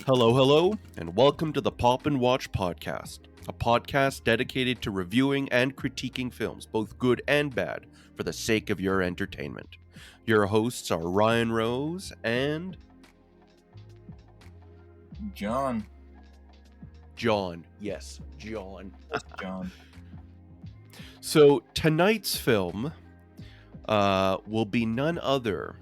Hello, hello, and welcome to the Pop and Watch Podcast, a podcast dedicated to reviewing and critiquing films, both good and bad, for the sake of your entertainment. Your hosts are Ryan Rose and John. John. Yes, John. John. So tonight's film will be none other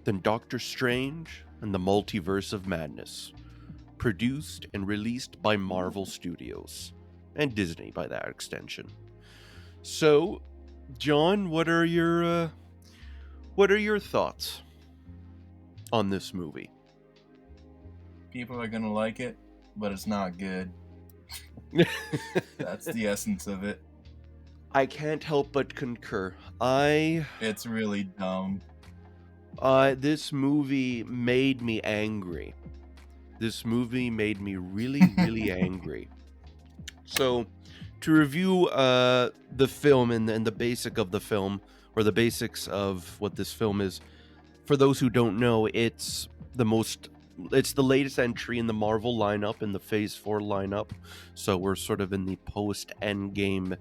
than Dr.Strange and the Multiverse of Madness, produced and released by Marvel Studios and Disney by that extension. So, John, what are your thoughts on this movie? People are gonna like it, but it's not good. That's the essence of it. I can't help but concur. It's really dumb. This movie made me angry. This movie made me really, really angry. So, to review the film and the basic of the film, or the basics of what this film is, for those who don't know, it's the latest entry in the Marvel lineup, in the Phase 4 lineup. So we're sort of in the post-Endgame,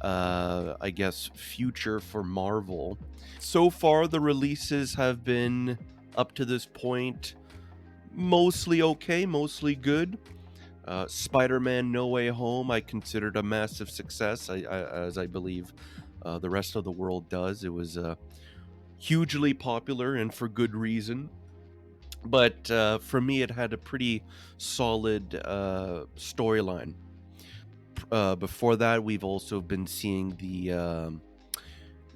I guess, future for Marvel. So far, the releases have been, up to this point, mostly okay, mostly good. Spider-Man No Way Home I considered a massive success, as I believe the rest of the world does. It was hugely popular, and for good reason. But for me, it had a pretty solid storyline. Before that, we've also been seeing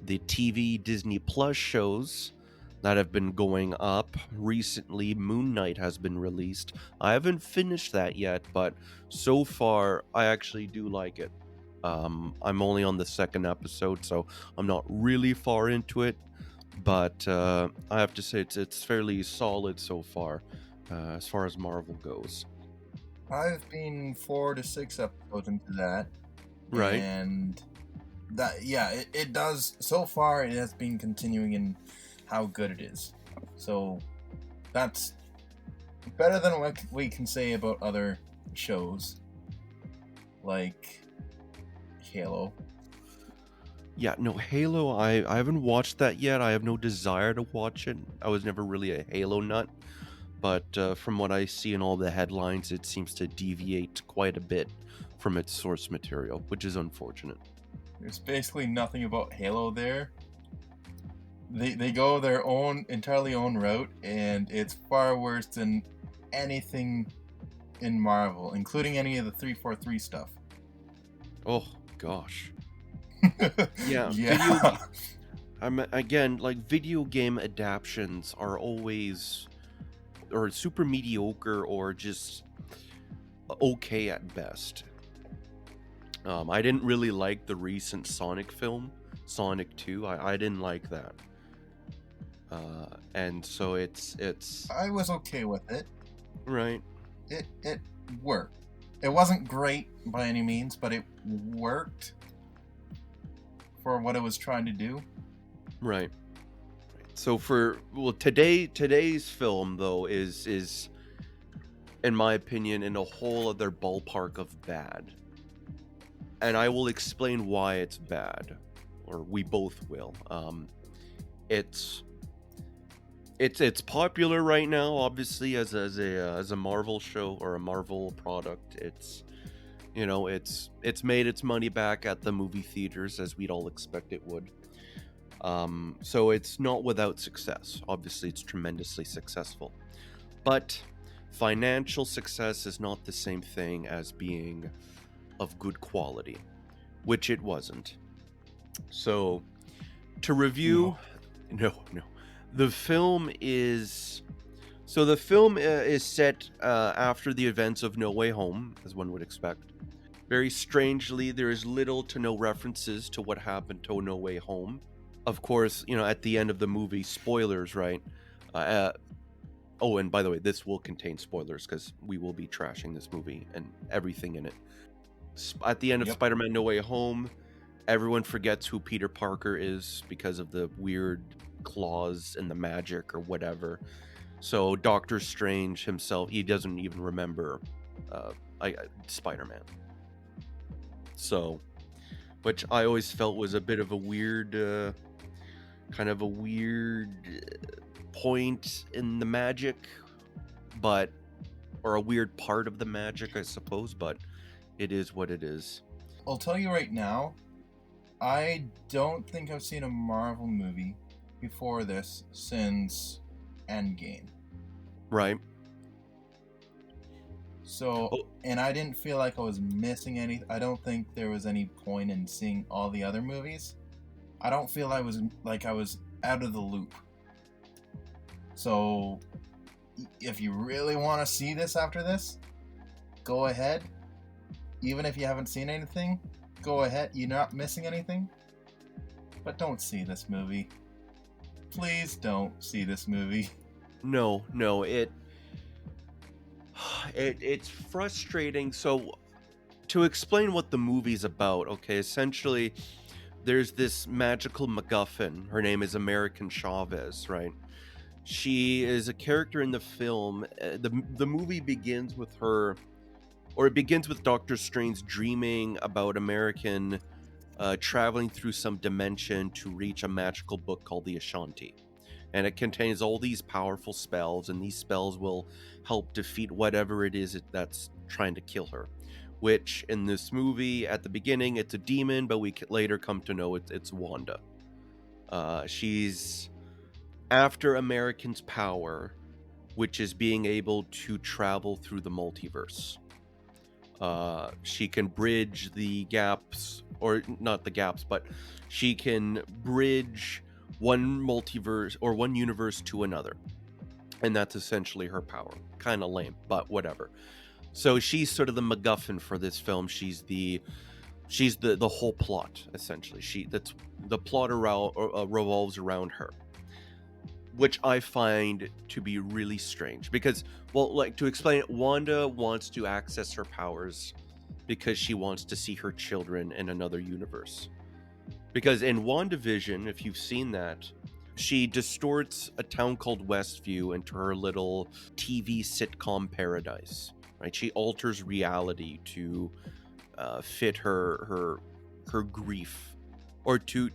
the TV Disney Plus shows that have been going up. Recently, Moon Knight has been released. I haven't finished that yet, but so far, I actually do like it. I'm only on the second episode, so I'm not really far into it, but I have to say it's fairly solid so far as Marvel goes. I've been 4 to 6 episodes into that. Right. And that, it does. So far, it has been continuing in how good it is. So that's better than what we can say about other shows like Halo. Yeah, no, Halo, I haven't watched that yet. I have no desire to watch it. I was never really a Halo nut. But from what I see in all the headlines, it seems to deviate quite a bit from its source material, which is unfortunate. There's basically nothing about Halo there. They go their entirely own route, and it's far worse than anything in Marvel, including any of the 343 stuff. Oh, gosh. Yeah, Yeah. video game adaptions are always or super mediocre or just okay at best. I didn't really like the recent Sonic film, Sonic 2. I didn't like that. And so it's I was okay with it. right. It worked. It wasn't great by any means, but it worked for what it was trying to do. Right. So today's film though is in my opinion in a whole other ballpark of bad. And I will explain why it's bad, or we both will. It's popular right now, obviously, as a Marvel show or a Marvel product. It's made its money back at the movie theaters, as we'd all expect it would. So it's not without success. Obviously, it's tremendously successful, but financial success is not the same thing as being of good quality, which it wasn't. So, to review, no. The film is set after the events of No Way Home, as one would expect. Very strangely, there is little to no references to what happened to No Way Home. Of course, at the end of the movie, spoilers, right? Oh, and by the way, this will contain spoilers because we will be trashing this movie and everything in it. At the end of Spider-Man No Way Home, everyone forgets who Peter Parker is because of the weird claws and the magic or whatever. So Doctor Strange himself, he doesn't even remember uh, Spider-Man. So, which I always felt was a bit of a weird, kind of a weird point in the magic, but, or a weird part of the magic, I suppose, but it is what it is. I'll tell you right now, I don't think I've seen a Marvel movie before this since Endgame. Right. So, Oh, and I didn't feel like I was missing any. I don't think there was any point in seeing all the other movies. I don't feel I was out of the loop. So, if you really want to see this after this, go ahead. Even if you haven't seen anything, go ahead. You're not missing anything. But don't see this movie. Please don't see this movie. no, it's frustrating. So to explain what the movie's about, okay, essentially there's this magical MacGuffin. Her name is American Chavez, right? She is a character in the film. The movie begins with her, or it begins with Doctor Strange dreaming about American traveling through some dimension to reach a magical book called the Ashanti. And it contains all these powerful spells, and these spells will help defeat whatever it is that's trying to kill her. Which in this movie, at the beginning, it's a demon, but we later come to know it's Wanda. She's after American's power, which is being able to travel through the multiverse. She can bridge the gaps, or not the gaps, but she can bridge one multiverse or one universe to another. And that's essentially her power. Kind of lame, but whatever. So she's sort of the MacGuffin for this film. She's the whole plot, essentially. That's the plot revolves around her, which I find to be really strange because, well, like, to explain it, Wanda wants to access her powers because she wants to see her children in another universe. Because in WandaVision, if you've seen that, she distorts a town called Westview into her little TV sitcom paradise, right? She alters reality to fit her grief, or to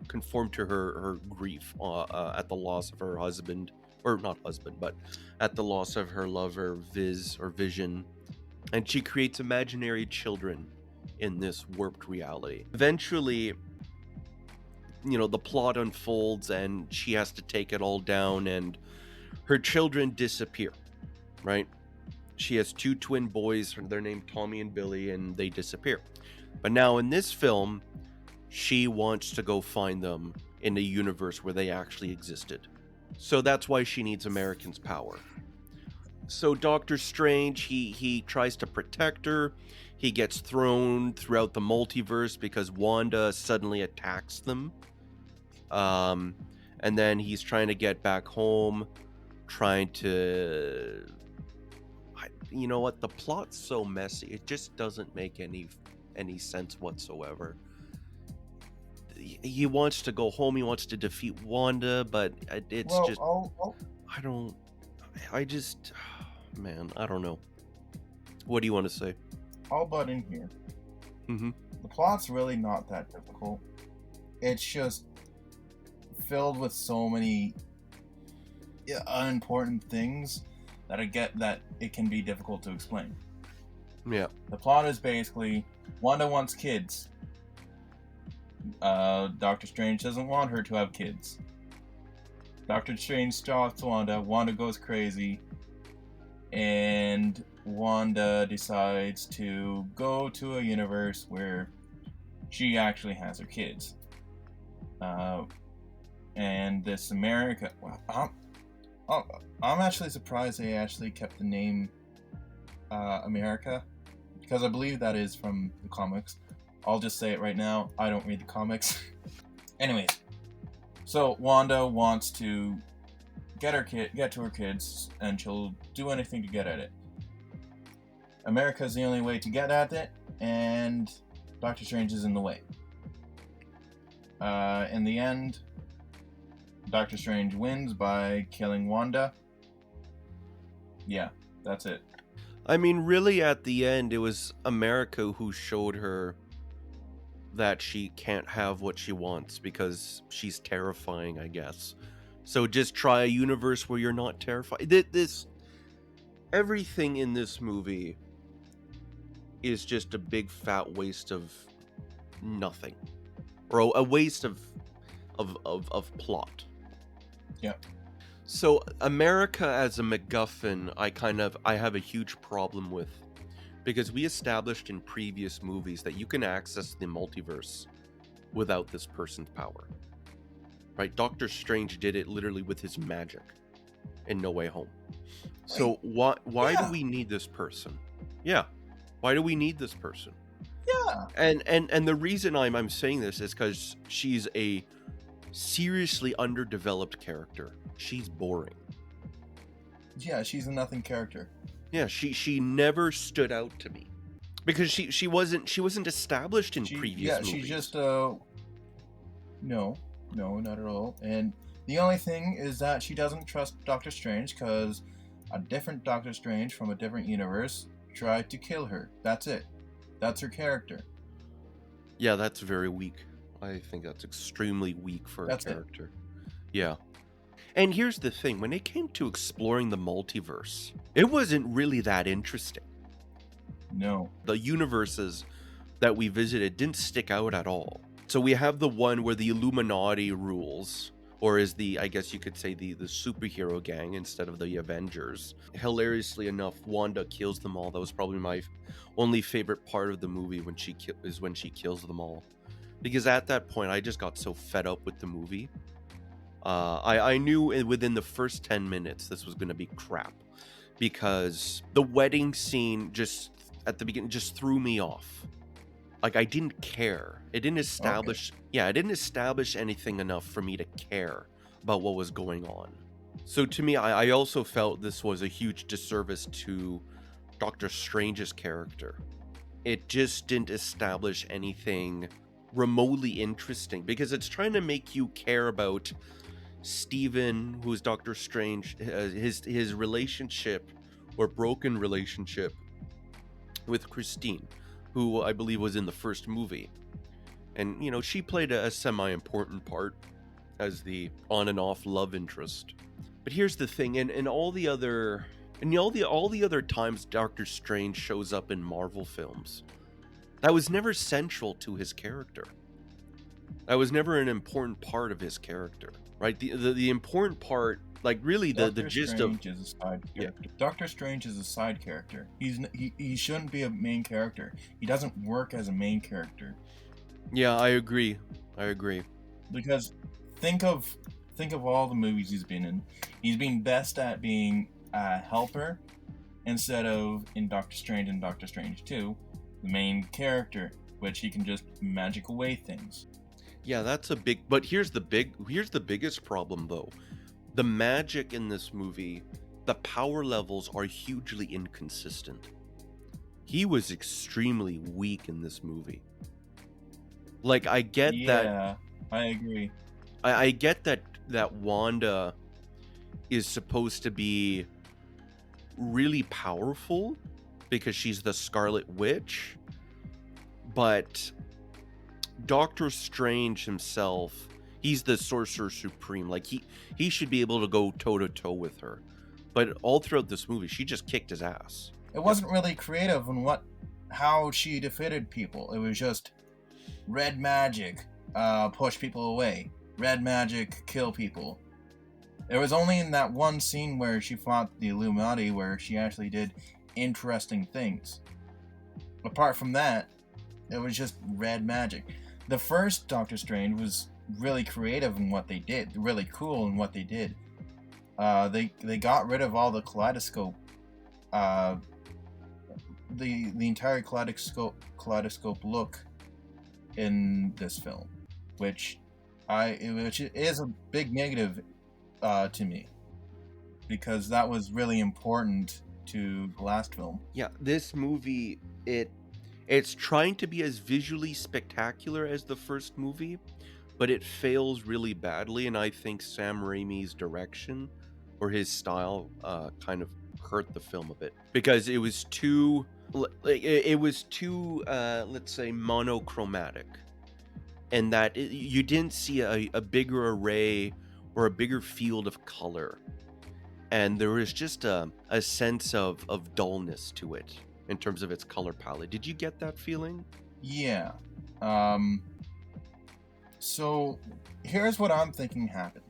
conform to her grief at the loss of her husband, or not husband, but at the loss of her lover Vision, and she creates imaginary children in this warped reality. Eventually, the plot unfolds and she has to take it all down, and her children disappear, right? She has two twin boys, they're named Tommy and Billy, and they disappear. But now in this film, she wants to go find them in a universe where they actually existed. So that's why she needs American's power. So Doctor Strange, he tries to protect her. He gets thrown throughout the multiverse because Wanda suddenly attacks them. And then he's trying to get back home, trying to... You know what? The plot's so messy. It just doesn't make any sense whatsoever. He wants to go home. He wants to defeat Wanda, but it's just... Man, I don't know. What do you want to say? I'll butt in here. Mm-hmm. The plot's really not that difficult. It's just filled with so many unimportant things that it can be difficult to explain. Yeah. The plot is basically Wanda wants kids. Doctor Strange doesn't want her to have kids. Doctor Strange stops Wanda. Wanda goes crazy. And Wanda decides to go to a universe where she actually has her kids. And this America... I'm actually surprised they actually kept the name America, because I believe that is from the comics. I'll just say it right now, I don't read the comics. Anyways, so Wanda wants to get to her kids, and she'll do anything to get at it. America's the only way to get at it, and Doctor Strange is in the way. In the end, Doctor Strange wins by killing Wanda, Yeah, that's it. I mean, really, at the end, it was America who showed her that she can't have what she wants because she's terrifying, I guess. So just try a universe where you're not terrified. This everything in this movie is just a big fat waste of nothing, or a waste of plot. Yeah. So America as a MacGuffin, I have a huge problem with, because we established in previous movies that you can access the multiverse without this person's power. Right? Doctor Strange did it literally with his magic in No Way Home. So why do Yeah. we need this person? Yeah. Why do we need this person? Yeah. And the reason I'm saying this is because she's a seriously underdeveloped character. She's boring. Yeah, she's a nothing character. Yeah, she never stood out to me because she wasn't established in previous movies. She's just no, not at all. And the only thing is that she doesn't trust Doctor Strange because a different Doctor Strange from a different universe tried to kill her. That's it. That's her character. Yeah, that's very weak. I think that's extremely weak for a character. Yeah. And here's the thing, when it came to exploring the multiverse, it wasn't really that interesting. No. The universes that we visited didn't stick out at all. So we have the one where the Illuminati rules, or is I guess you could say the superhero gang instead of the Avengers. Hilariously enough, Wanda kills them all. That was probably my only favorite part of the movie, when she kills them all. Because at that point, I just got so fed up with the movie. I knew within the first 10 minutes this was going to be crap, because the wedding scene just at the beginning just threw me off. Like, I didn't care. It didn't establish it didn't establish anything enough for me to care about what was going on. So to me, I also felt this was a huge disservice to Dr. Strange's character. It just didn't establish anything remotely interesting, because it's trying to make you care about Stephen, who's Doctor Strange, his relationship, or broken relationship, with Christine, who I believe was in the first movie. And, she played a semi-important part as the on and off love interest. But here's the thing, and all the other times Doctor Strange shows up in Marvel films, that was never central to his character. That was never an important part of his character. Right, the important part, like, really the gist of Doctor Strange is a side character. Doctor Strange is a side character. He shouldn't be a main character. He doesn't work as a main character. Yeah, I agree. Because think of all the movies he's been in. He's been best at being a helper, instead of in Doctor Strange and Doctor Strange 2, the main character, which he can just magic away things. Yeah, that's a big. But here's the biggest problem, though. The magic in this movie, the power levels are hugely inconsistent. He was extremely weak in this movie. Like, I get that. Yeah, I agree. I get that Wanda is supposed to be really powerful because she's the Scarlet Witch, but Doctor Strange himself, he's the Sorcerer Supreme. Like, he should be able to go toe to toe with her. But all throughout this movie, she just kicked his ass. It wasn't really creative in how she defeated people. It was just red magic, push people away. Red magic, kill people. It was only in that one scene where she fought the Illuminati where she actually did interesting things. Apart from that, it was just red magic. The first Doctor Strange was really creative in what they did, really cool in what they did. They got rid of all the kaleidoscope, the entire kaleidoscope look in this film, which is a big negative to me, because that was really important to the last film. Yeah, this movie, it's trying to be as visually spectacular as the first movie, but it fails really badly, and I think Sam Raimi's direction, or his style, kind of hurt the film a bit because it was too let's say monochromatic, and that you didn't see a bigger array or a bigger field of color, and there was just a sense of dullness to it in terms of its color palette. Did you get that feeling? Yeah. So here's what I'm thinking happened.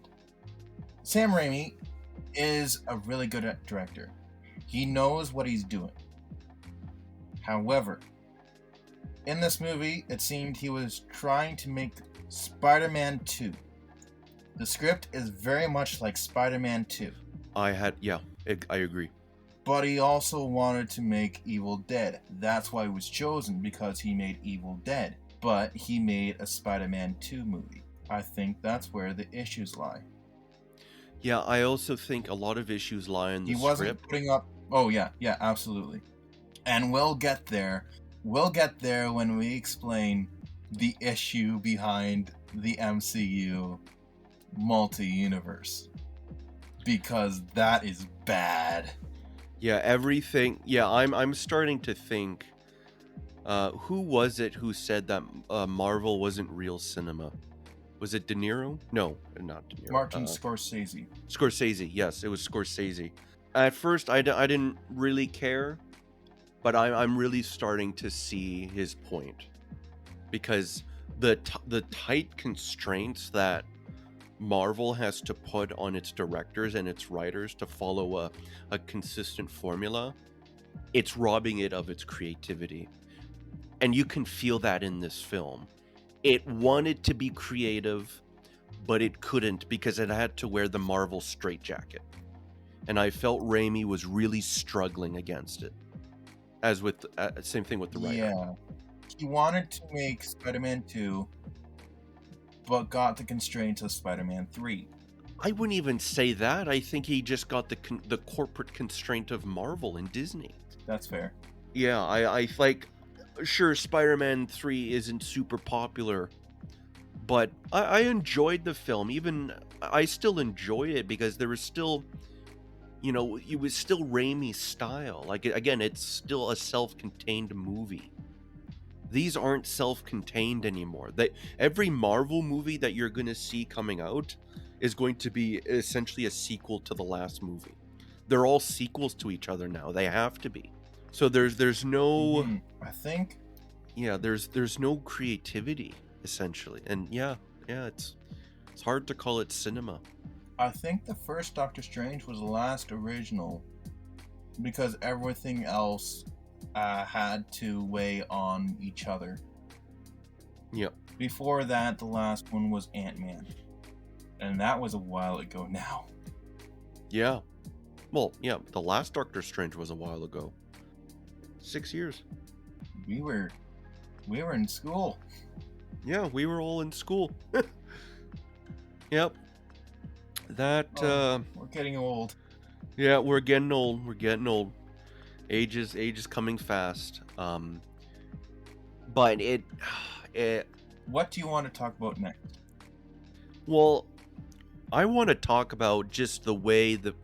Sam Raimi is a really good director. He knows what he's doing. However, in this movie, it seemed he was trying to make Spider-Man 2. The script is very much like Spider-Man 2. I agree. But he also wanted to make Evil Dead. That's why he was chosen, because he made Evil Dead. But he made a Spider-Man 2 movie. I think that's where the issues lie. Yeah, I also think a lot of issues lie in the script. He wasn't putting up... Oh, yeah, absolutely. And we'll get there. We'll get there when we explain the issue behind the MCU multi-universe. Because that is bad. Yeah, everything... Yeah, I'm starting to think... who was it who said that Marvel wasn't real cinema? Was it De Niro? No, not De Niro. Martin Scorsese. Scorsese, yes, it was Scorsese. At first, I didn't really care, but I'm really starting to see his point. Because the tight constraints that Marvel has to put on its directors and its writers to follow a consistent formula, it's robbing it of its creativity. And you can feel that in this film. It wanted to be creative, but it couldn't because it had to wear the Marvel straitjacket. And I felt Raimi was really struggling against it. As with, same thing with the writer. Yeah. He wanted to make Spider-Man 2, but got the constraints of Spider-Man 3. I wouldn't even say that. I think he just got the corporate constraint of Marvel and Disney. That's fair. Yeah, I like... Sure, Spider-Man 3 isn't super popular, but I enjoyed the film. Even I still enjoy it because there was still, it was still Raimi's style. Like, again, it's still a self-contained movie. These aren't self-contained anymore. Every Marvel movie that you're going to see coming out is going to be essentially a sequel to the last movie. They're all sequels to each other now. They have to be. So there's no... I think... Yeah, there's no creativity, essentially. And yeah, it's hard to call it cinema. I think the first Doctor Strange was the last original, because everything else had to weigh on each other. Yep. Before that, the last one was Ant-Man. And that was a while ago now. Yeah. Well, yeah, the last Doctor Strange was a while ago. 6 years. We were in school. Yeah, we were all in school. Yep. That we're getting old. Yeah, we're getting old. Age is coming fast. But it what do you want to talk about next? Well, I want to talk about just the way the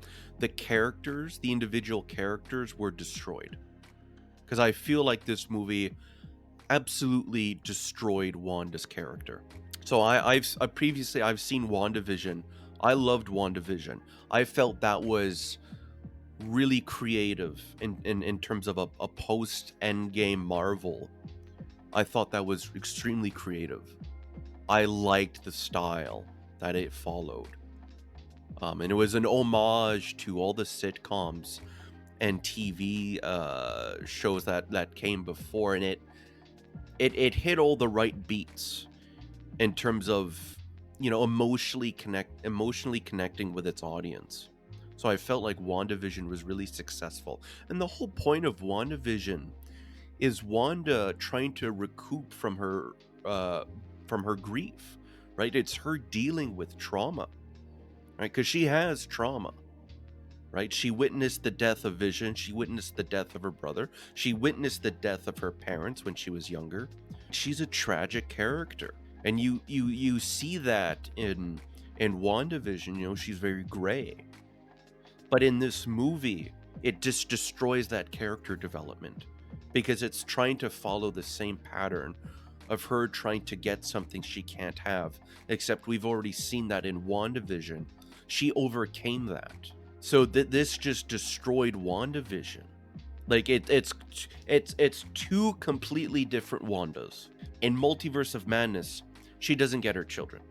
characters, the individual characters, were destroyed. Because I feel like this movie absolutely destroyed Wanda's character. So I've previously seen WandaVision. I loved WandaVision. I felt that was really creative in terms of a post-Endgame Marvel. I thought that was extremely creative. I liked the style that it followed. And it was an homage to all the sitcoms and TV shows that came before, and it hit all the right beats in terms of, emotionally connecting with its audience. So I felt like WandaVision was really successful. And the whole point of WandaVision is Wanda trying to recoup from her grief, right? It's her dealing with trauma, right? Because she has trauma. Right? She witnessed the death of Vision. She witnessed the death of her brother. She witnessed the death of her parents when she was younger. She's a tragic character. And you see that in WandaVision, she's very gray. But in this movie, it just destroys that character development because it's trying to follow the same pattern of her trying to get something she can't have. Except we've already seen that in WandaVision. She overcame that. So this just destroyed WandaVision. Like it's two completely different Wandas. In Multiverse of Madness, she doesn't get her children,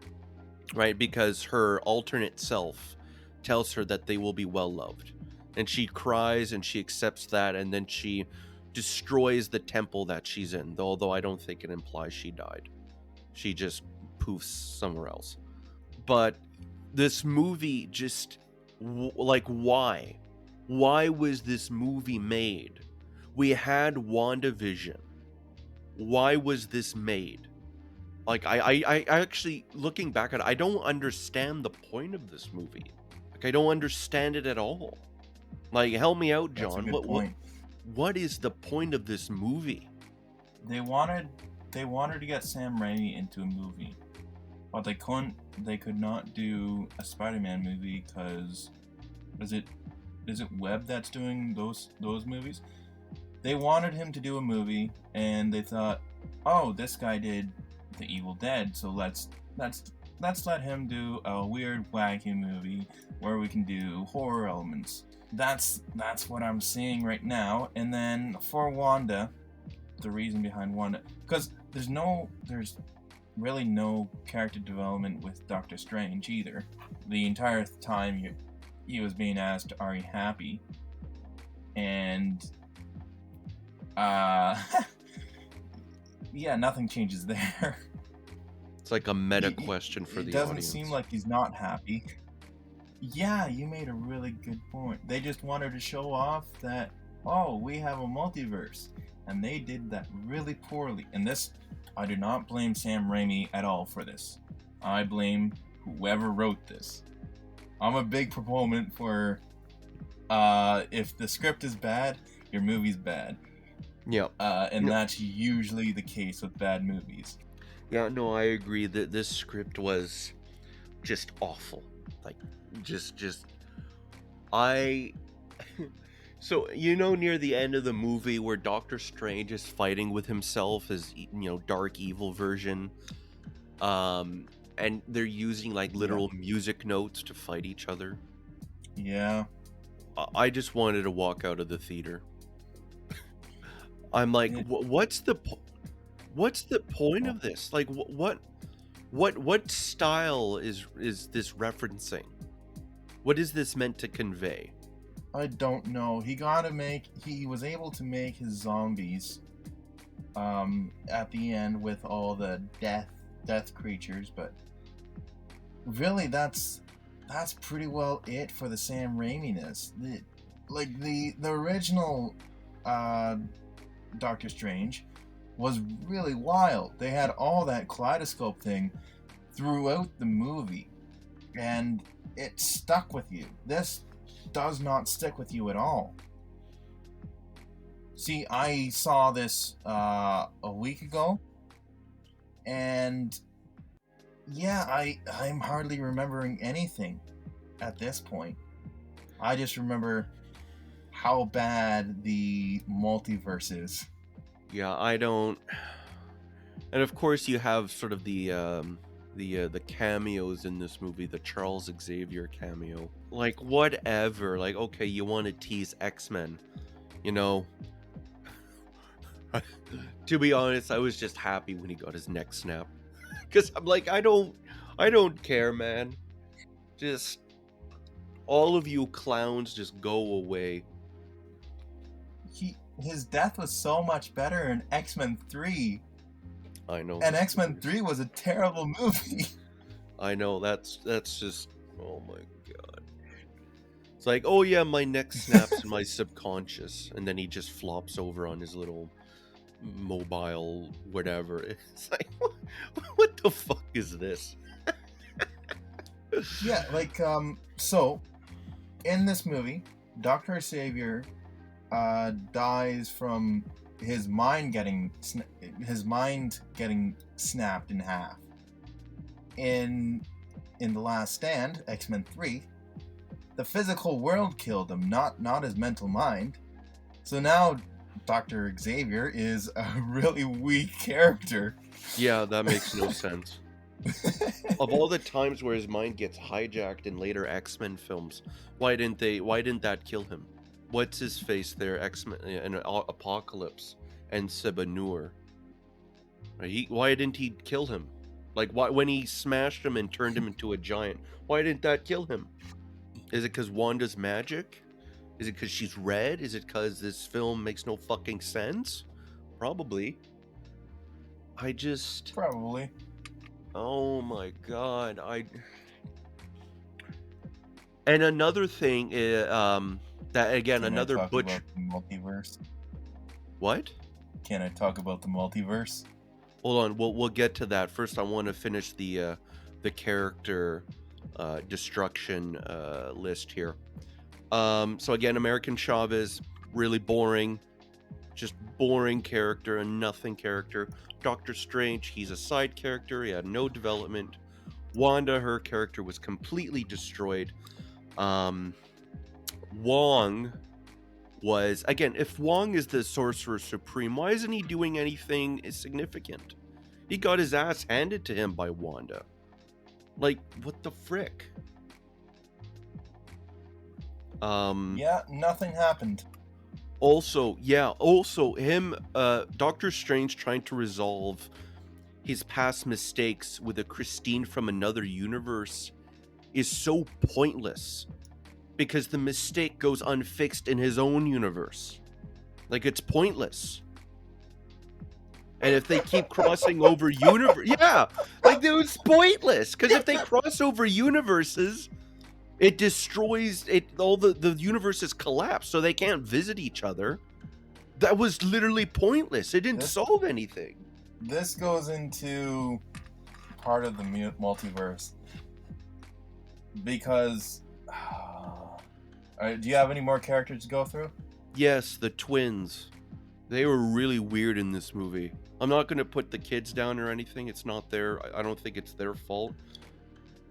right? Because her alternate self tells her that they will be well loved. And she cries and she accepts that, and then she destroys the temple that she's in, although I don't think it implies she died. She just poofs somewhere else. But this movie just, like, why? Why was this movie made? We had WandaVision. Why was this made? Like, I actually, looking back at it, I don't understand the point of this movie. Like, I don't understand it at all. Like, help me out, That's a John. good point. What is the point of this movie? They wanted to get Sam Raimi into a movie, but they couldn't. They could not do a Spider-Man movie because is it Webb that's doing those movies? They wanted him to do a movie, and they thought, oh, this guy did The Evil Dead, so let's let him do a weird, wacky movie where we can do horror elements. That's what I'm seeing right now. And then for Wanda, the reason behind Wanda, because there's really no character development with Dr. Strange either. The entire time he was being asked, "Are you happy?" And yeah, nothing changes there. It's like a meta question for the audience. It doesn't seem like he's not happy. Yeah, you made a really good point. They just wanted to show off that, oh, we have a multiverse. And they did that really poorly. And this, I do not blame Sam Raimi at all for this. I blame whoever wrote this. I'm a big proponent for, if the script is bad, your movie's bad. Yeah. And that's usually the case with bad movies. Yeah, no, I agree that this script was just awful. Like, so, near the end of the movie where Doctor Strange is fighting with himself as, dark evil version, and they're using, like, literal music notes to fight each other. Yeah. I just wanted to walk out of the theater. I'm like, what's the point of this? Like, what style is this referencing? What is this meant to convey? I don't know. He was able to make his zombies at the end with all the death creatures, but really that's pretty well it for the Sam Raimi-ness. The original Doctor Strange was really wild. They had all that kaleidoscope thing throughout the movie, and it stuck with you. This does not stick with you at all. See, I saw this a week ago, and yeah, I'm hardly remembering anything at this point. I just remember how bad the multiverse is. Yeah, I don't. And of course, you have sort of the cameos in this movie, the Charles Xavier cameo. Like, whatever. Like, okay, you want to tease X-Men, To be honest, I was just happy when he got his neck snapped, because I'm like, I don't care, man. Just all of you clowns, just go away. His death was so much better in X-Men 3. I know. And X-Men 3 was a terrible movie. I know, that's just, oh my god. It's like, oh yeah, my neck snaps in my subconscious, and then he just flops over on his little mobile whatever. It's like, what the fuck is this? Yeah, like, so, in this movie, Dr. Xavier dies from his mind getting snapped in half. In The Last Stand, X-Men 3, the physical world killed him, not his mental mind. So now Dr. Xavier is a really weak character. Yeah, that makes no sense. Of all the times where his mind gets hijacked in later X-Men films, why didn't that kill him? What's his face there, X-Men and Apocalypse and Sebanur? Why didn't he kill him? Like, why, when he smashed him and turned him into a giant, why didn't that kill him? Is it because Wanda's magic? Is it because she's red? Is it because this film makes no fucking sense? Probably. Probably. Oh my god, And another thing is, that again, Can I another talk butch. about the multiverse? What? Can I talk about the multiverse? Hold on, we'll get to that. First, I want to finish the character destruction list here. So again, American Chavez, really boring, just boring character, a nothing character. Doctor Strange, he's a side character. He had no development. Wanda, her character was completely destroyed. Wong was, again, if Wong is the Sorcerer Supreme, why isn't he doing anything significant? He got his ass handed to him by Wanda. Like, what the frick? Yeah, nothing happened. Also him, Doctor Strange trying to resolve his past mistakes with a Christine from another universe is so pointless, because the mistake goes unfixed in his own universe. Like, it's pointless. And if they keep crossing over like, it's pointless, because if they cross over universes, it destroys it. All the universes collapse, so they can't visit each other. That was literally pointless. It didn't solve anything. This goes into part of the multiverse because do you have any more characters to go through? Yes, the twins. They were really weird in this movie. I'm not going to put the kids down or anything. It's not I don't think it's their fault.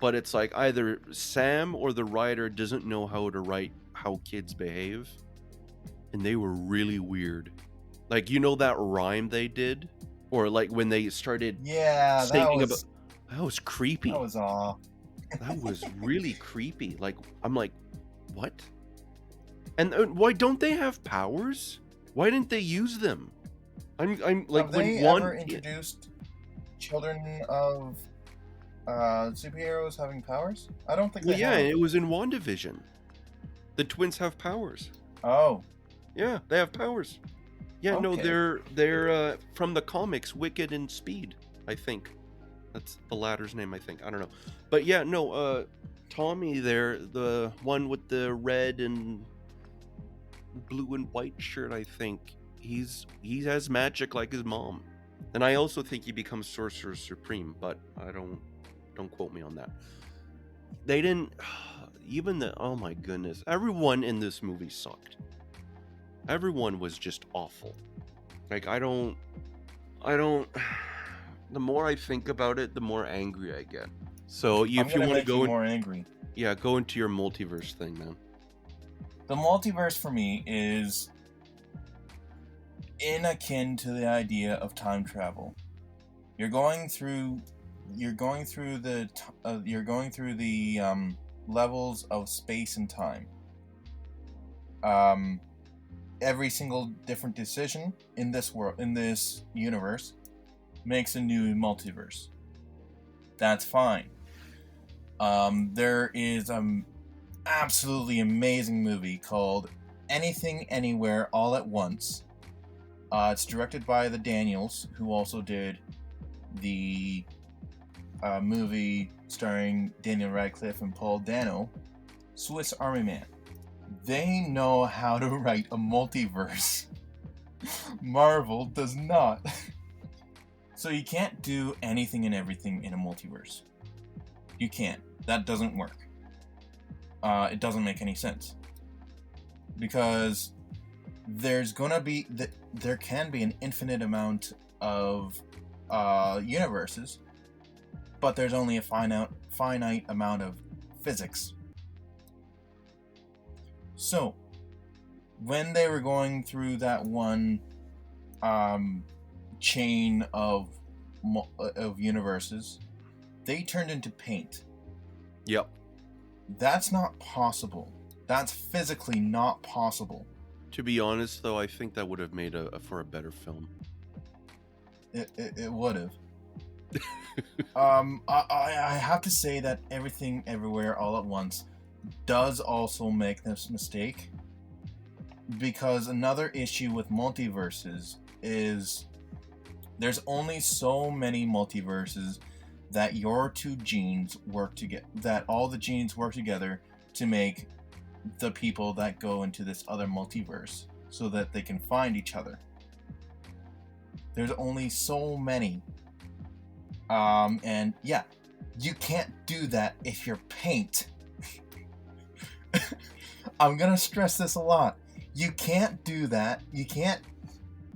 But it's like either Sam or the writer doesn't know how to write how kids behave. And they were really weird. Like, you know that rhyme they did? Or like when they started singing about... That was creepy. That was off. That was really creepy. Like, I'm like, what? And why don't they have powers? Why didn't they use them? I'm like, have they ever introduced children of superheroes having powers? I don't think they have. It was in WandaVision. The twins have powers. Oh. Yeah, they have powers. Yeah, okay. No, they're from the comics, Wicked and Speed, I think. That's the latter's name, I think. I don't know. But yeah, no, Tommy there, the one with the red and blue and white shirt, I think. He has magic like his mom. And I also think he becomes Sorcerer Supreme, but I don't quote me on that. They didn't even oh my goodness, everyone in this movie sucked. Everyone was just awful. Like, I don't the more I think about it, the more angry I get. So if you want to go more angry. Yeah, go into your multiverse thing, man. The multiverse for me is akin to the idea of time travel. You're going through the levels of space and time. Every single different decision in this universe, makes a new multiverse. That's fine. There is absolutely amazing movie called Anything Anywhere All at Once. It's directed by the Daniels, who also did the movie starring Daniel Radcliffe and Paul Dano, Swiss Army Man. They know how to write a multiverse. Marvel does not. So you can't do anything and everything in a multiverse. You can't. That doesn't work. It doesn't make any sense. Because there can be an infinite amount of universes, but there's only a finite amount of physics. So, when they were going through that one chain of universes, they turned into paint. Yep. That's not possible. That's physically not possible. To be honest, though, I think that would have made for a better film. It would have. I have to say that Everything Everywhere All at Once does also make this mistake, because another issue with multiverses is there's only so many multiverses that your two genes work together, that all the genes work together to make the people that go into this other multiverse so that they can find each other. There's only so many. And yeah, you can't do that if you're paint. I'm gonna stress this a lot. You can't do that. You can't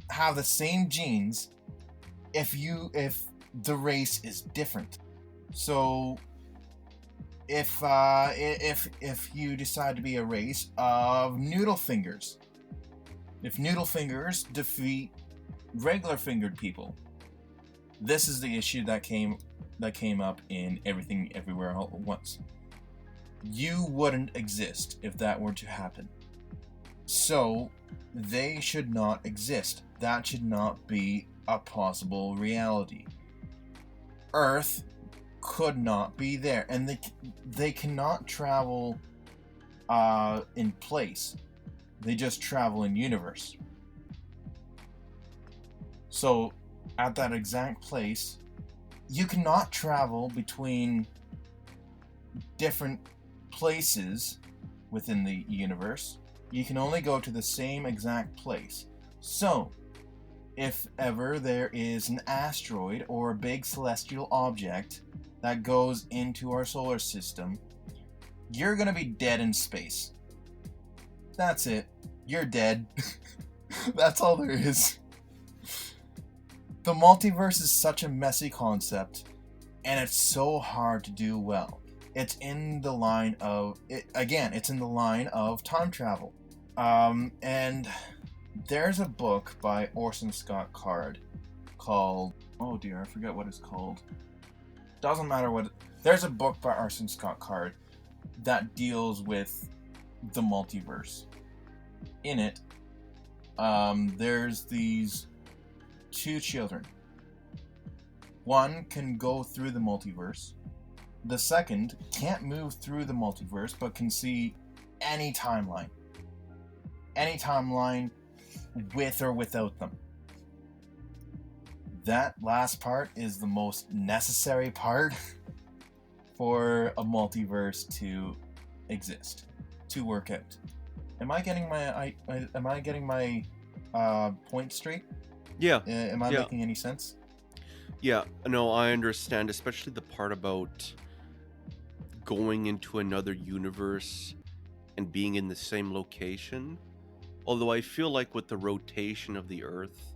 have the same genes if the race is different. So if you decide to be a race of noodle fingers, if noodle fingers defeat regular fingered people, this is the issue that came up in Everything Everywhere All at Once. You wouldn't exist if that were to happen. So they should not exist. That should not be a possible reality. Earth could not be there, and they cannot travel in place. They just travel in universe. So at that exact place, you cannot travel between different places within the universe. You can only go to the same exact place. So if ever there is an asteroid or a big celestial object that goes into our solar system, you're gonna be dead in space. That's it. You're dead. That's all there is. The multiverse is such a messy concept, and it's so hard to do well. It's in the line of time travel. And there's a book by Orson Scott Card called, oh dear, I forget what it's called. Doesn't matter what. There's a book by Orson Scott Card that deals with the multiverse. In it, there's these two children. One can go through the multiverse. The second can't move through the multiverse, but can see any timeline. Any timeline with or without them. That last part is the most necessary part for a multiverse to exist, to work out. Am I getting my point straight? Yeah. Am I making any sense? Yeah, no, I understand, especially the part about going into another universe and being in the same location. Although I feel like with the rotation of the Earth,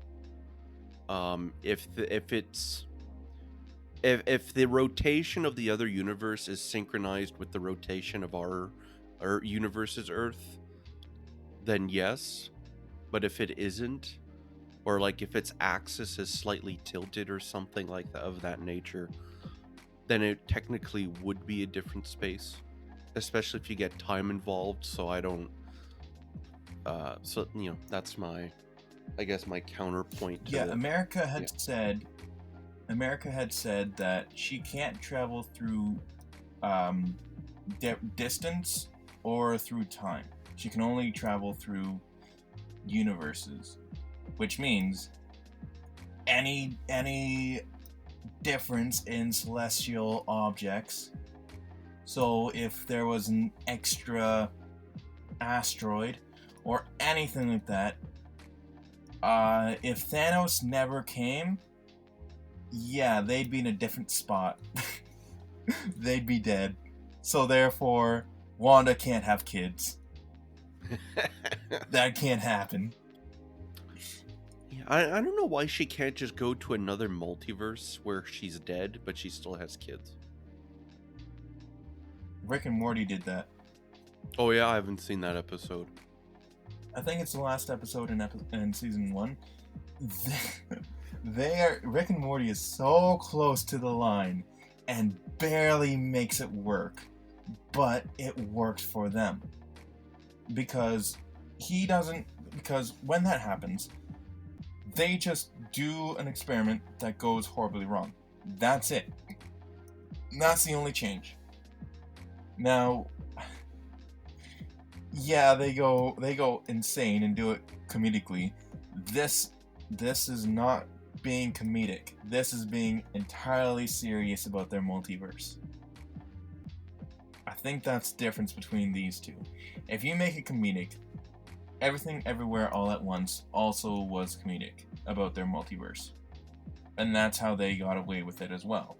if the rotation of the other universe is synchronized with the rotation of our universe's Earth, then yes. But if it isn't, or like if its axis is slightly tilted or something like that, of that nature, then it technically would be a different space, especially if you get time involved. So I don't. So that's my counterpoint. Yeah, America had said that she can't travel through distance or through time. She can only travel through universes, which means any difference in celestial objects. So if there was an extra asteroid or anything like that, if Thanos never came, yeah, they'd be in a different spot. They'd be dead. So therefore, Wanda can't have kids. That can't happen. Yeah, I don't know why she can't just go to another multiverse where she's dead, but she still has kids. Rick and Morty did that. Oh yeah, I haven't seen that episode. I think it's the last episode in season 1. They are Rick and Morty is so close to the line and barely makes it work, but it works for them because when that happens, they just do an experiment that goes horribly wrong. That's it. That's the only change. Now, yeah, they go insane and do it comedically. This is not being comedic. This is being entirely serious about their multiverse. I think that's the difference between these two. If you make it comedic, Everything Everywhere All at Once also was comedic about their multiverse. And that's how they got away with it as well.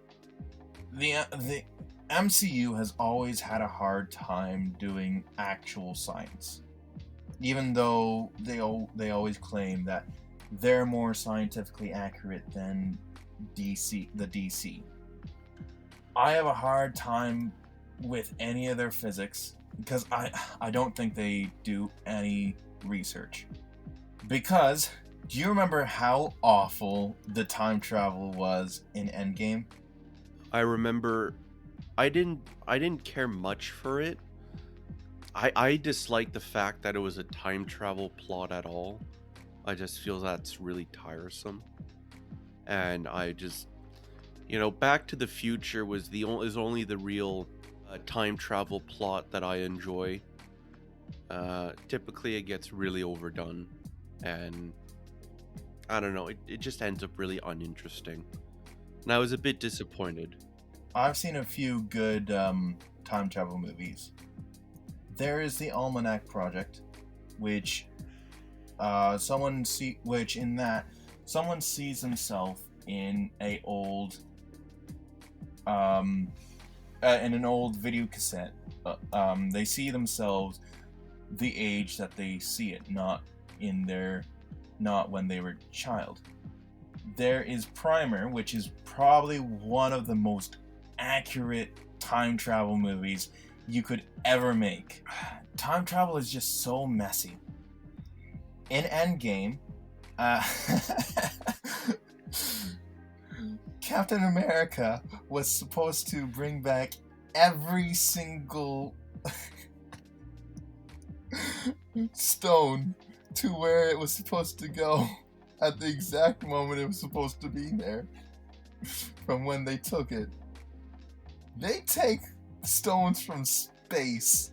The MCU has always had a hard time doing actual science. Even though they always claim that they're more scientifically accurate than the DC. I have a hard time with any of their physics because I don't think they do any research. Because do you remember how awful the time travel was in Endgame? I remember I didn't care much for it. I dislike the fact that it was a time travel plot at all. I just feel that's really tiresome. And I just, Back to the Future is only the real time travel plot that I enjoy. Typically it gets really overdone, and I don't know, it just ends up really uninteresting. And I was a bit disappointed. I've seen a few good time travel movies. There is the Almanac Project, which someone sees himself in an old video cassette. They see themselves the age that they see it, not when they were a child. There is Primer, which is probably one of the most accurate time travel movies you could ever make. Time travel is just so messy. In Endgame, Captain America was supposed to bring back every single stone to where it was supposed to go at the exact moment it was supposed to be there from when they took it. They take stones from space.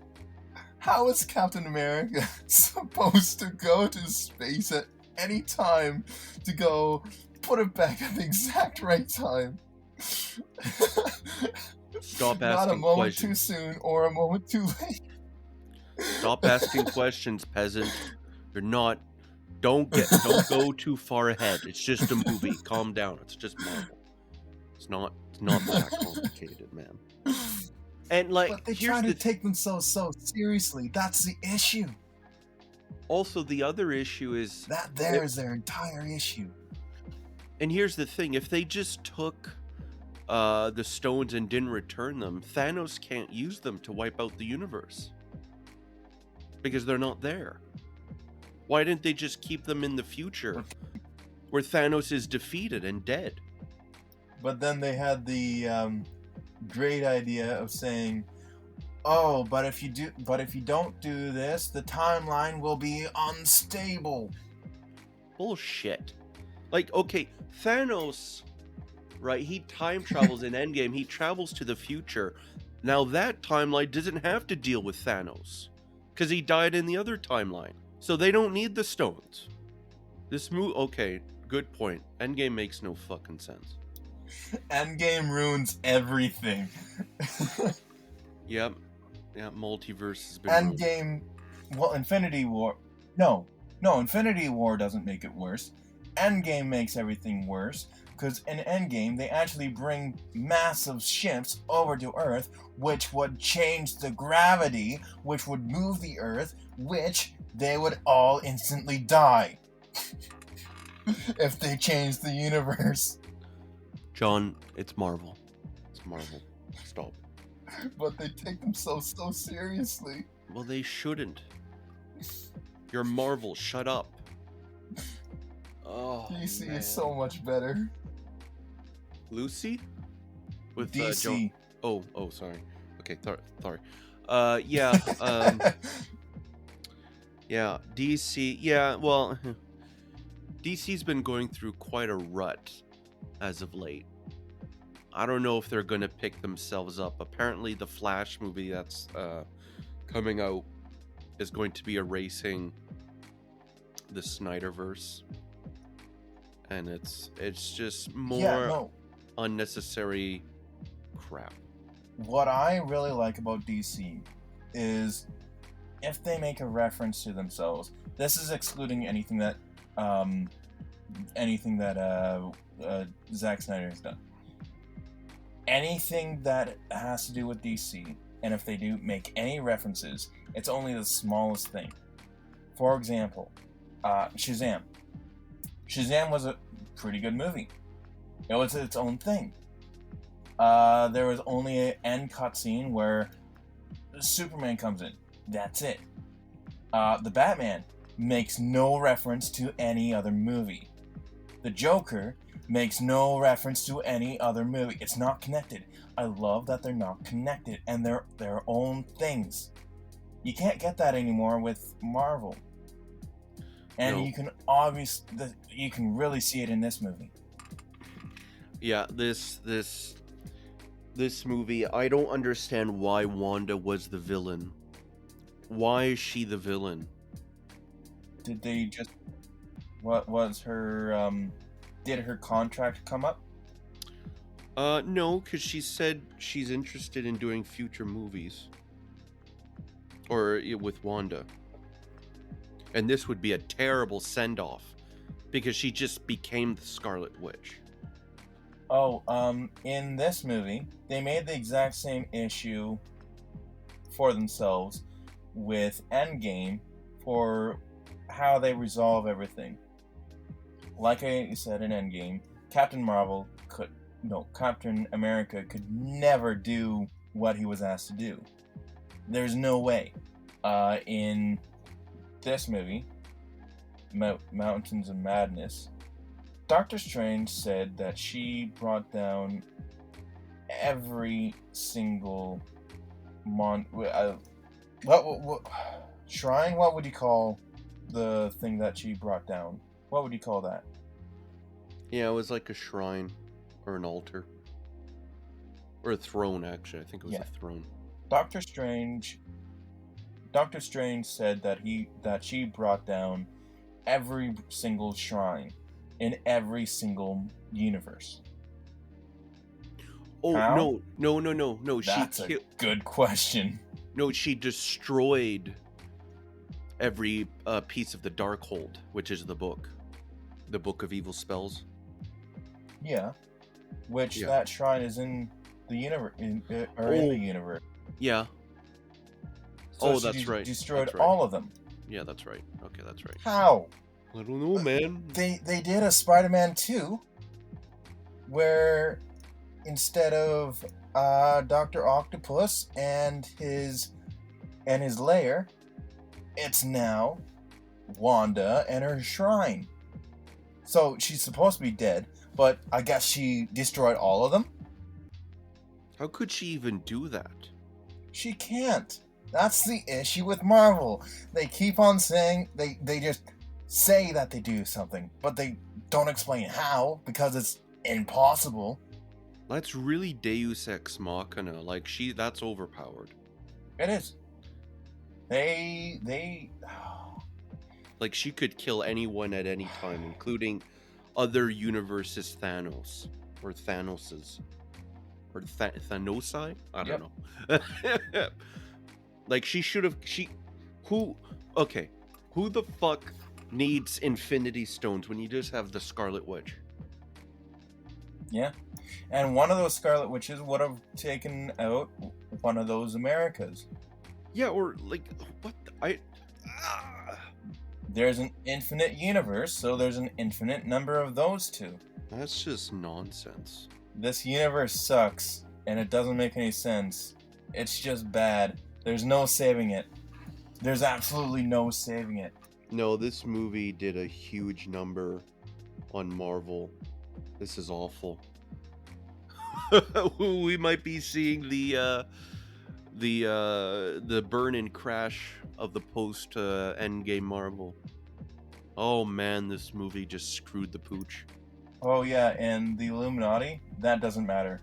How is Captain America supposed to go to space at any time to go put it back at the exact right time? Stop Not a asking moment questions. too soon or a moment too late. Stop asking questions, peasant. Don't go too far ahead. It's just a movie. Calm down. It's just Marvel. It's not that complicated, man. And But they try to take themselves so seriously. That's the issue. Also, the other issue is that there is their entire issue. And here's the thing: if they just took the stones and didn't return them, Thanos can't use them to wipe out the universe because they're not there. Why didn't they just keep them in the future, where Thanos is defeated and dead? But then they had the great idea of saying, "Oh, but if you don't do this, the timeline will be unstable." Bullshit. Like, okay, Thanos, right? He time travels in Endgame. He travels to the future. Now that timeline doesn't have to deal with Thanos because he died in the other timeline. So they don't need the stones. Okay, good point. Endgame makes no fucking sense. Endgame ruins everything. Yep. Yeah, multiverse has been Endgame, ruined. well, Infinity War. No, Infinity War doesn't make it worse. Endgame makes everything worse, because in Endgame, they actually bring massive ships over to Earth, which would change the gravity, which would move the Earth, which they would all instantly die if they changed the universe. John, it's Marvel. It's Marvel. Stop. But they take themselves so seriously. Well, they shouldn't. You're Marvel. Shut up. Oh, DC man. is so much better. Lucy? With DC. Oh, sorry. Okay, sorry. Yeah. Yeah. DC. Yeah. Well, DC's been going through quite a rut as of late. I don't know if they're gonna pick themselves up. Apparently, the Flash movie that's coming out is going to be erasing the Snyderverse, and it's just more unnecessary crap. What I really like about DC is if they make a reference to themselves. This is excluding anything that Zack Snyder has done. Anything that has to do with DC, and if they do make any references, it's only the smallest thing. For example, Shazam. Shazam was a pretty good movie. It was its own thing. There was only an end cutscene where Superman comes in. That's it. The Batman makes no reference to any other movie. The Joker makes no reference to any other movie. It's not connected. I love that they're not connected and they're their own things. You can't get that anymore with Marvel. And No. you can really see it in this movie. Yeah, this movie, I don't understand why Wanda was the villain. Why is she the villain? Did they just... What was her... Did her contract come up? No, because she said she's interested in doing future movies. Or with Wanda. And this would be a terrible send-off, because she just became the Scarlet Witch. Oh, in this movie, they made the exact same issue for themselves with Endgame for how they resolve everything. Like I said in Endgame, Captain America could never do what he was asked to do. There's no way. In this movie, Mountains of Madness, Dr. Strange said that she brought down every single shrine? What would you call the thing that she brought down? What would you call that? Yeah, it was like a shrine or an altar. Or a throne, actually. I think it was a throne. Dr. Strange said that she brought down every single shrine in every single universe. Oh, How? no. That's a good question. No, she destroyed every piece of the Darkhold, which is the book of evil spells. Yeah, that shrine is in the universe, in the universe. Yeah. So that's right. Destroyed that's right. all of them. Yeah, that's right. Okay, that's right. How? I don't know, man. They did a Spider-Man 2 where instead of Dr. Octopus and his lair, it's now Wanda and her shrine. So she's supposed to be dead, but I guess she destroyed all of them? How could she even do that? She can't. That's the issue with Marvel. They keep on saying, they just say that they do something, but they don't explain how, because it's impossible. That's really Deus Ex Machina. Like, that's overpowered. It is. They like, she could kill anyone at any time, including other universes' Thanos. Or Thanoses. Or Thanosi? I don't know. Like, she should have... Who the fuck needs Infinity Stones when you just have the Scarlet Witch? Yeah. And one of those Scarlet Witches would have taken out one of those Americas. Yeah, or, like, what? There's an infinite universe, so there's an infinite number of those two. That's just nonsense. This universe sucks, and it doesn't make any sense. It's just bad. There's no saving it. There's absolutely no saving it. No, this movie did a huge number on Marvel. This is awful. We might be seeing the burn and crash of the post Endgame Marvel. Oh man, this movie just screwed the pooch. Oh yeah, and the Illuminati, that doesn't matter.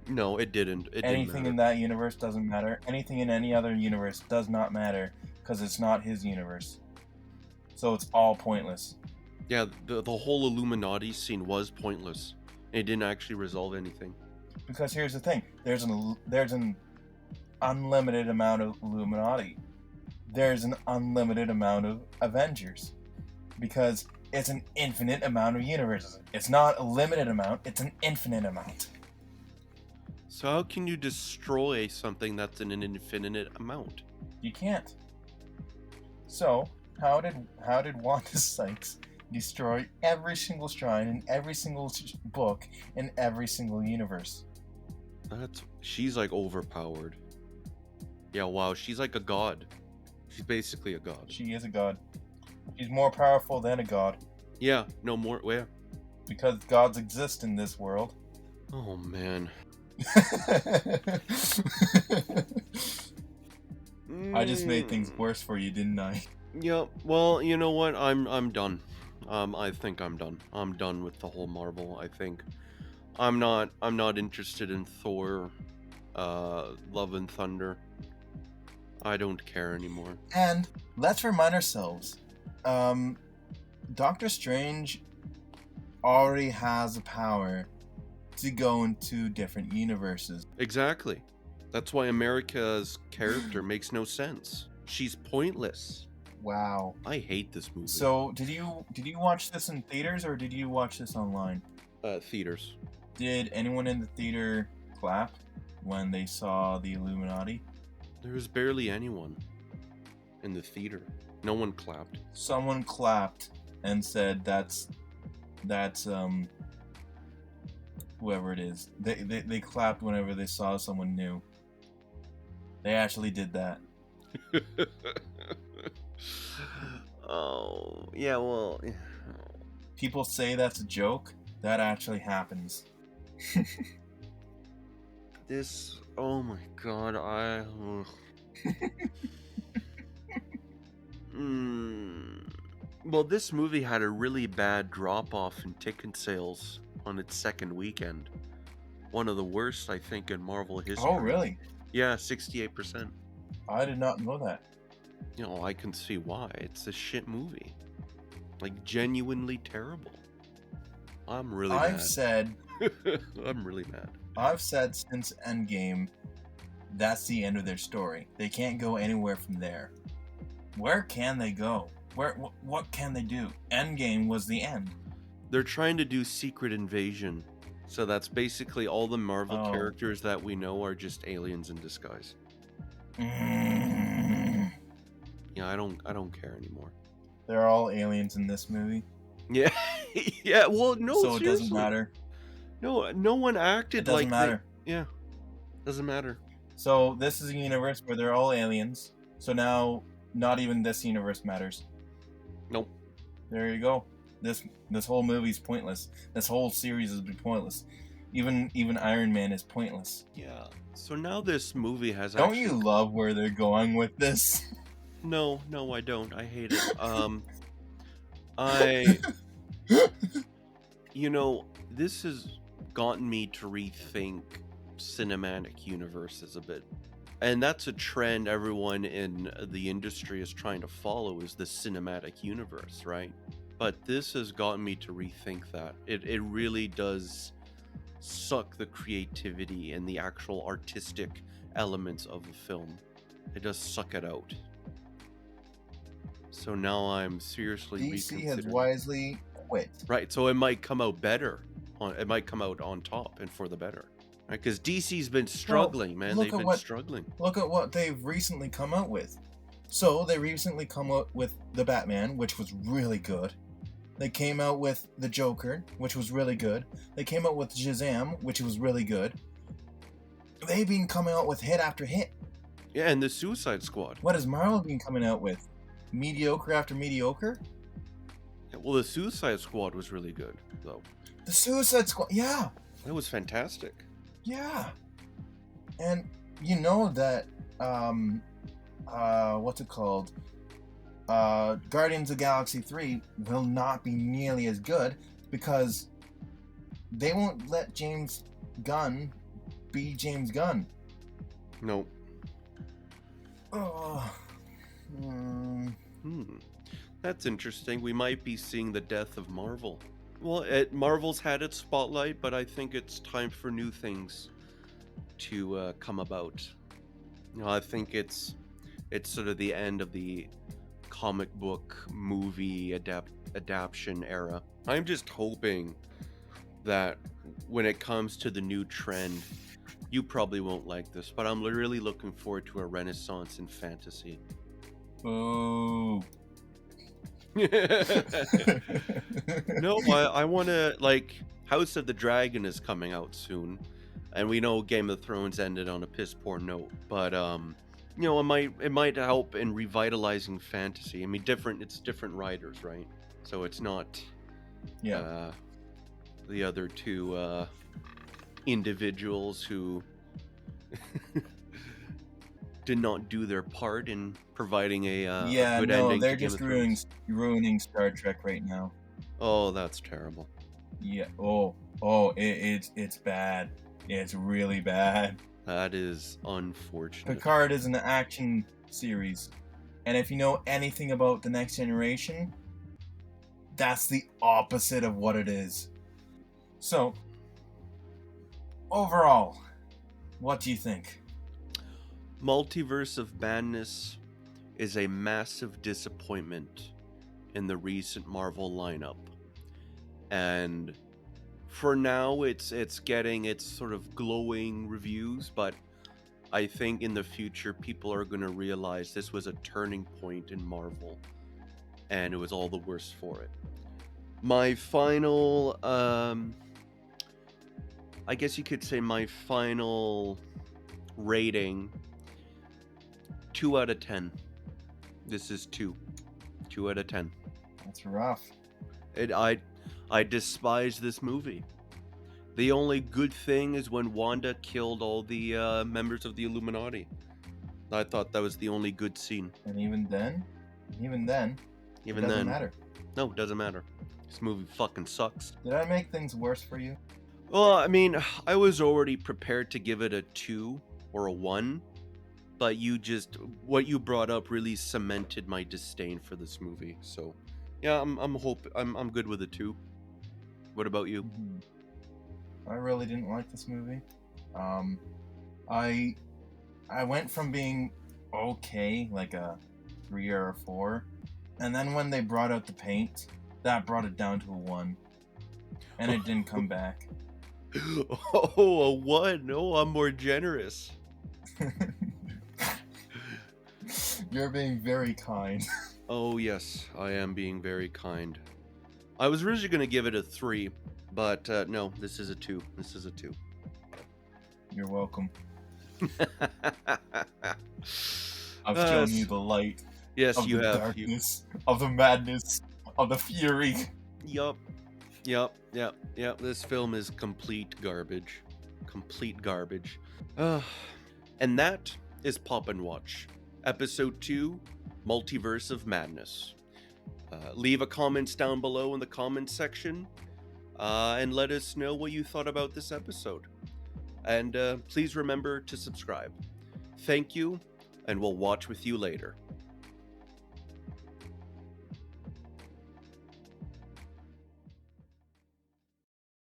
No, it didn't. It Anything didn't in that universe doesn't matter. Anything in any other universe does not matter because it's not his universe. So it's all pointless. Yeah, the whole Illuminati scene was pointless. It didn't actually resolve anything. Because here's the thing: there's an unlimited amount of Illuminati. There's an unlimited amount of Avengers. Because it's an infinite amount of universes. It's not a limited amount, it's an infinite amount. So how can you destroy something that's in an infinite amount? You can't. So, how did Wanda Sykes destroy every single shrine in every single book in every single universe? She's like overpowered. Yeah, wow, she's like a god. She's basically a god. She is a god. She's more powerful than a god. Yeah, no more. Where? Because gods exist in this world. Oh man. I just made things worse for you, didn't I? Yeah. Well, you know what? I'm done. I think I'm done. I'm done with the whole Marvel. I think I'm not interested in Thor, Love and Thunder. I don't care anymore. And let's remind ourselves, Dr. Strange already has the power to go into different universes. Exactly. That's why America's character makes no sense. She's pointless. Wow. I hate this movie. So, did you watch this in theaters or did you watch this online? Theaters. Did anyone in the theater clap when they saw the Illuminati? There was barely anyone in the theater. No one clapped. Someone clapped and said that's whoever it is. They clapped whenever they saw someone new. They actually did that. Oh, yeah, well... People say that's a joke. That actually happens. This... Oh my god, Well, this movie had a really bad drop-off in ticket sales on its second weekend. One of the worst, I think, in Marvel history. Oh, really? Yeah, 68%. I did not know that. You know, I can see why. It's a shit movie. Like, genuinely terrible. I'm really mad. I'm really mad. I've said since Endgame, that's the end of their story. They can't go anywhere from there. Where can they go? What can they do? Endgame was the end. They're trying to do Secret Invasion. So that's basically all the Marvel characters that we know are just aliens in disguise. Yeah, I don't care anymore. They're all aliens in this movie. Yeah. Yeah, well, no, so seriously. It doesn't matter. No one acted like... It doesn't matter. Yeah, doesn't matter. So this is a universe where they're all aliens. So now, not even this universe matters. Nope. There you go. This whole movie's pointless. This whole series has been pointless. Even Iron Man is pointless. Yeah. So now this movie has Don't you love where they're going with this? No, I don't. I hate it. You know, this has gotten me to rethink cinematic universes a bit. And that's a trend everyone in the industry is trying to follow, is the cinematic universe, right? But this has gotten me to rethink that. It really does suck the creativity and the actual artistic elements of the film. It does suck it out. So now I'm seriously DC has reconsidering. wisely quit. Right, so it might come out better. It might come out on top and for the better. Right, because DC's been struggling, man. They've been struggling. Look at what they've recently come out with. So they recently come out with the Batman, which was really good. They came out with the Joker, which was really good. They came out with Shazam, which was really good. They've been coming out with hit after hit. Yeah, and the Suicide Squad. What has Marvel been coming out with? Mediocre after mediocre? Yeah, well, the Suicide Squad was really good, though. The Suicide Squad, yeah, That was fantastic. yeah. And you know that, what's it called? Guardians of the Galaxy 3 will not be nearly as good because they won't let James Gunn be James Gunn. No. Oh. That's interesting. We might be seeing the death of Marvel. Well, Marvel's had its spotlight, but I think it's time for new things to come about. I think it's sort of the end of the comic book movie adaptation era. I'm just hoping that when it comes to the new trend, you probably won't like this, but I'm really looking forward to a renaissance in fantasy. Oh. No, I want to, like, House of the Dragon is coming out soon, and we know Game of Thrones ended on a piss poor note, but it might help in revitalizing fantasy. I mean, it's different writers, right? So it's not the other two individuals who did not do their part in providing a good ending. They're just ruining Star Trek right now. Oh, that's terrible. Yeah. It's bad. It's really bad. That is unfortunate. Picard is an action series, and if you know anything about The Next Generation, that's the opposite of what it is. So, overall, what do you think? Multiverse of Madness is a massive disappointment in the recent Marvel lineup. And for now, it's getting its sort of glowing reviews, but I think in the future, people are going to realize this was a turning point in Marvel, and it was all the worse for it. My final, I guess you could say my final rating, 2 out of 10. This is 2 out of 10. That's rough. I despise this movie. The only good thing is when Wanda killed all the members of the Illuminati. I thought that was the only good scene. And even then, it doesn't matter. No, it doesn't matter. This movie fucking sucks. Did I make things worse for you? Well, I mean, I was already prepared to give it a 2 or a 1, but what you brought up really cemented my disdain for this movie. So, yeah, I'm good with a 2. What about you? I really didn't like this movie. I went from being okay, like a 3 or a 4, and then when they brought out the paint, that brought it down to a 1, and it didn't come back. Oh, a 1? No, I'm more generous. You're being very kind. Oh yes, I am being very kind. I was originally going to give it a 3, but no, this is a 2. This is a 2. You're welcome. I've shown you the light. Yes, of you the have. Darkness, of the madness, of the fury. Yup. This film is complete garbage. Complete garbage. And that is Pop and Watch, Episode 2, Multiverse of Madness. Leave a comments down below in the comments section, and let us know what you thought about this episode. And please remember to subscribe. Thank you, and we'll watch with you later.